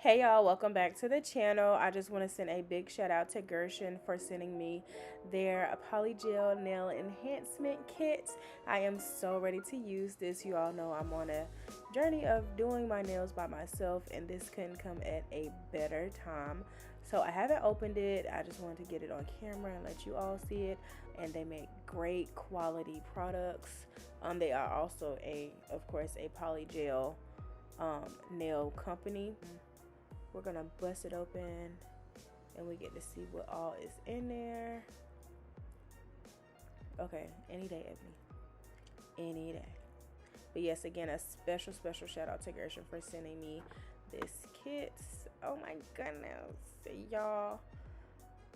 Hey y'all, welcome back to the channel. I just want to send a big shout out to Gershion for sending me their polygel nail enhancement kit. I am so ready to use this. You all know I'm on a journey of doing my nails by myself, and this couldn't come at a better time. So I haven't opened it. I just wanted to get it on camera and let you all see it. And they make great quality products. They are also of course, a polygel nail company. We're gonna bust it open and we get to see what all is in there. Okay, any day, Ebony, any day. But yes, again, a special shout out to Gershion for sending me this kit. Oh my goodness, y'all,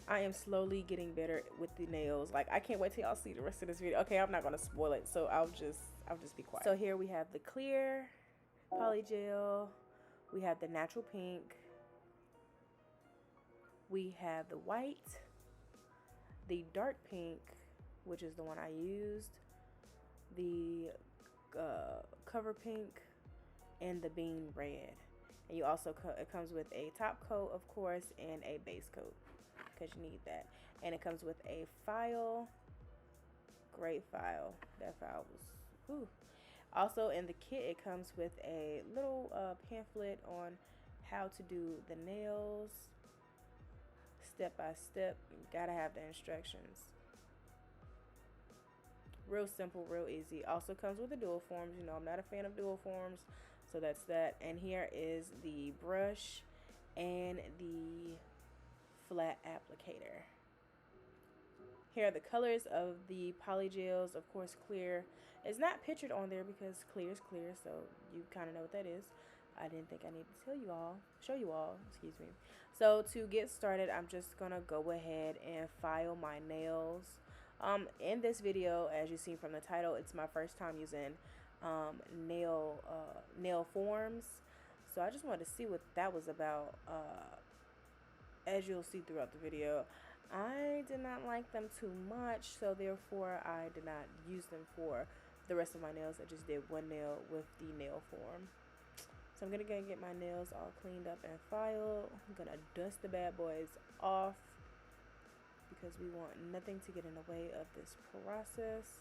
I am slowly getting better with the nails. Like, I can't wait till y'all see the rest of this video. Okay, I'm not gonna spoil it, so I'll just be quiet. So here we have the clear polygel, we have the natural pink, we have the white, the dark pink, which is the one I used, the cover pink, and the bean red. And you also it comes with a top coat, of course, and a base coat, because you need that. And it comes with a file. Great file. That file was whew. Also in the kit, it comes with a little pamphlet on how to do the nails step by step. You gotta have the instructions. Real simple, real easy. Also comes with the dual forms. You know, I'm not a fan of dual forms, so that's that. And here is the brush and the flat applicator. Here are the colors of the polygels. Of course, clear is not pictured on there because clear is clear, so you kind of know what that is. I didn't think I needed to show you all, excuse me. So to get started, I'm just gonna go ahead and file my nails. In this video, as you see from the title, it's my first time using nail forms, so I just wanted to see what that was about. As you'll see throughout the video, I did not like them too much, so therefore I did not use them for the rest of my nails. I just did one nail with the nail form. So I'm gonna go and get my nails all cleaned up and filed. I'm gonna dust the bad boys off because we want nothing to get in the way of this process.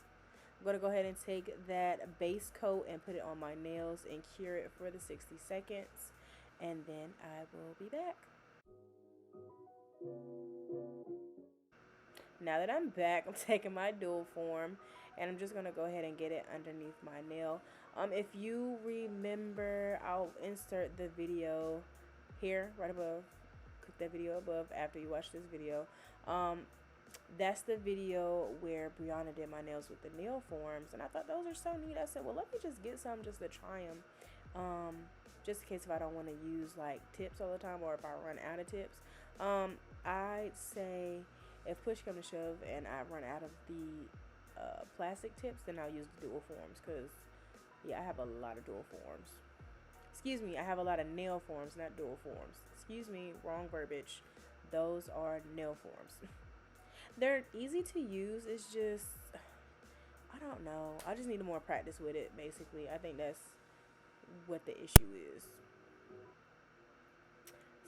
I'm gonna go ahead and take that base coat and put it on my nails and cure it for the 60 seconds, and then I will be back. Now that I'm back, I'm taking my dual form and I'm just gonna go ahead and get it underneath my nail. If you remember, I'll insert the video here right above. Click that video above after you watch this video. That's the video where Brianna did my nails with the nail forms, and I thought those are so neat. I said, well, let me just get some just to try them, just in case if I don't want to use like tips all the time, or if I run out of tips. I'd say if push comes to shove and I run out of the plastic tips, then I'll use the dual forms, because yeah, I have a lot of dual forms. Excuse me, I have a lot of nail forms, not dual forms. Excuse me, wrong verbiage. Those are nail forms. They're easy to use. It's just, I don't know, I just need more practice with it, basically. I think that's what the issue is.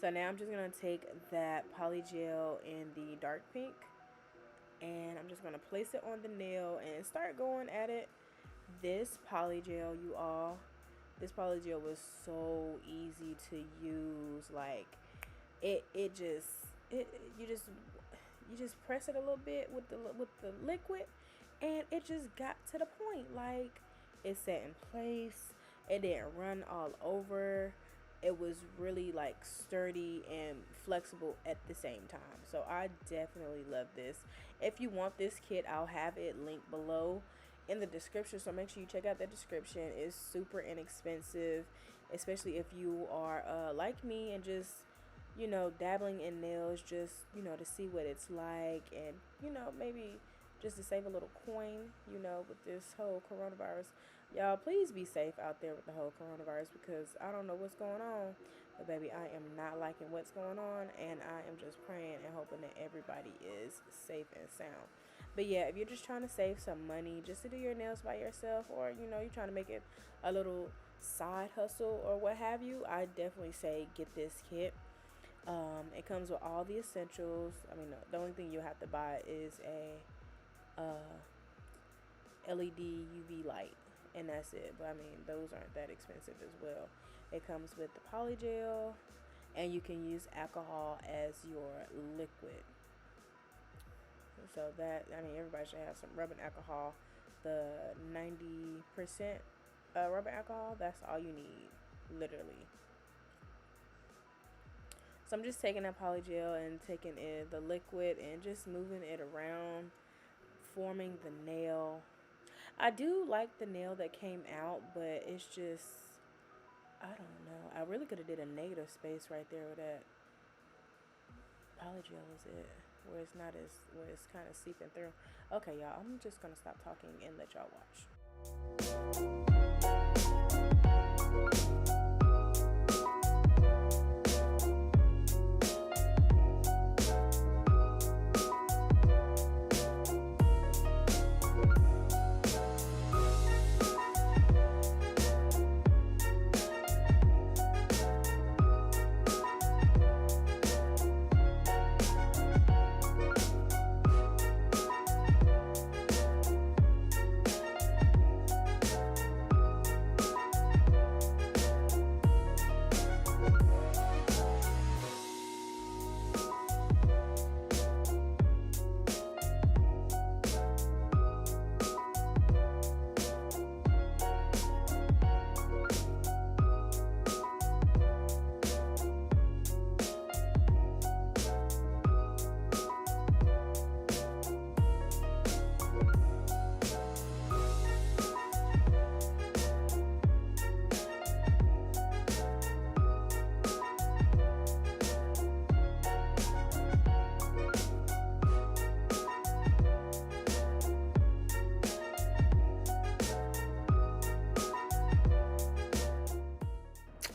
So now I'm just going to take that polygel in the dark pink, and I'm just going to place it on the nail and start going at it. This polygel, you all, this polygel was so easy to use. Like, you just press it a little bit with the liquid, and it just got to the point. Like, it set in place, it didn't run all over. It was really like sturdy and flexible at the same time. So I definitely love this. If you want this kit, I'll have it linked below in the description, so make sure you check out the description. It's super inexpensive, especially if you are like me and just, you know, dabbling in nails, just, you know, to see what it's like, and, you know, maybe just to save a little coin, you know, with this whole coronavirus. Y'all, please be safe out there with the whole coronavirus, because I don't know what's going on, but baby, I am not liking what's going on, and I am just praying and hoping that everybody is safe and sound. But yeah, if you're just trying to save some money just to do your nails by yourself, or, you know, you're trying to make it a little side hustle or what have you, I definitely say get this kit. It comes with all the essentials. I mean, the only thing you have to buy is a LED UV light, and that's it. But I mean, those aren't that expensive as well. It comes with the polygel, and you can use alcohol as your liquid. So that, I mean, everybody should have some rubbing alcohol. The 90% rubbing alcohol, that's all you need, literally. So I'm just taking that polygel and taking the liquid and just moving it around, forming the nail. I do like the nail that came out, but it's just, I don't know. I really could have did a negative space right there with that polygel is it. Where it's not as, where it's kind of seeping through. Okay, y'all, I'm just going to stop talking and let y'all watch.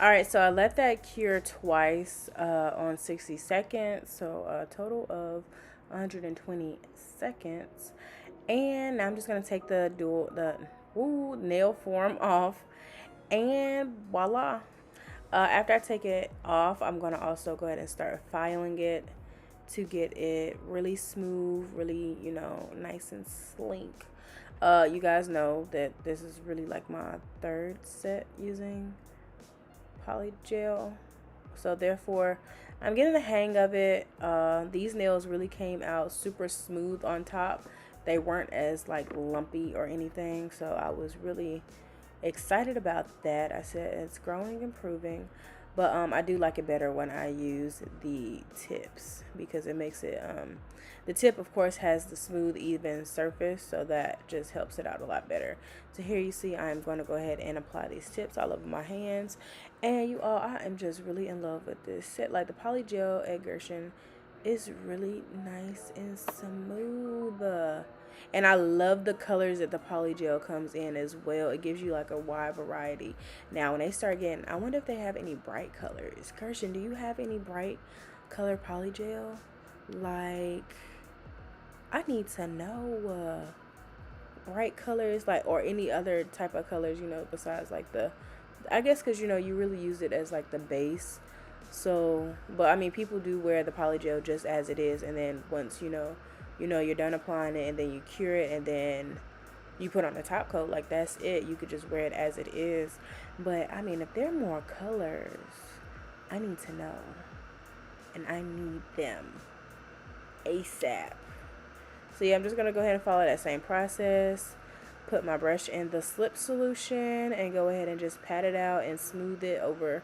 All right, so I let that cure twice on 60 seconds, so a total of 120 seconds. And now I'm just gonna take the nail form off, and voila. After I take it off, I'm gonna also go ahead and start filing it to get it really smooth, really, you know, nice and sleek. You guys know that this is really like my third set using polygel, so therefore I'm getting the hang of it. These nails really came out super smooth on top. They weren't as like lumpy or anything, so I was really excited about that. I said it's growing, improving, but I do like it better when I use the tips because it makes it the tip of course has the smooth even surface, so that just helps it out a lot better. So here you see I'm going to go ahead and apply these tips all over my hands, and you all, I am just really in love with this set. Like the polygel at Gershion is really nice and smooth, and I love the colors that the polygel comes in as well. It gives you like a wide variety. Now when they start getting, I wonder if they have any bright colors. Gershion, do you have any bright color polygel? Like, I need to know bright colors, like, or any other type of colors, you know, besides like the, I guess because, you know, you really use it as like the base. So, but I mean, people do wear the polygel just as it is, and then once you're done applying it, and then you cure it, and then you put on the top coat, like that's it. You could just wear it as it is. But I mean, if there are more colors, I need to know, and I need them ASAP. So yeah, I'm just gonna go ahead and follow that same process. Put my brush in the slip solution and go ahead and just pat it out and smooth it over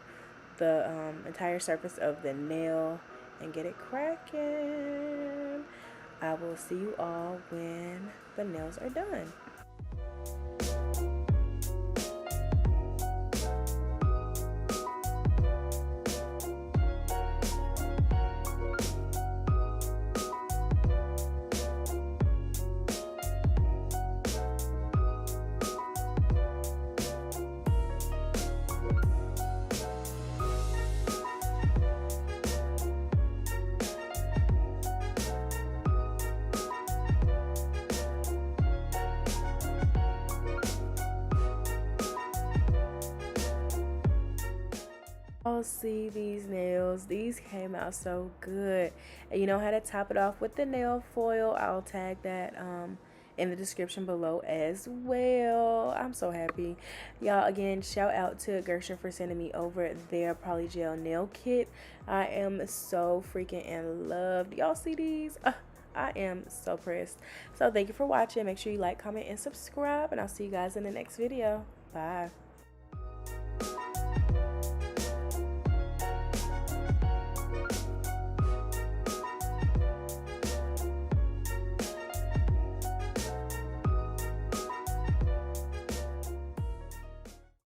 the entire surface of the nail and get it cracking. I will see you all when the nails are done. Y'all see these nails? These came out so good. And you know how to top it off with the nail foil. I'll tag that in the description below as well. I'm so happy. Y'all, again, shout out to Gershion for sending me over their polygel nail kit. I am so freaking in love. Do y'all see these? I am so pressed. So thank you for watching. Make sure you like, comment, and subscribe. And I'll see you guys in the next video. Bye.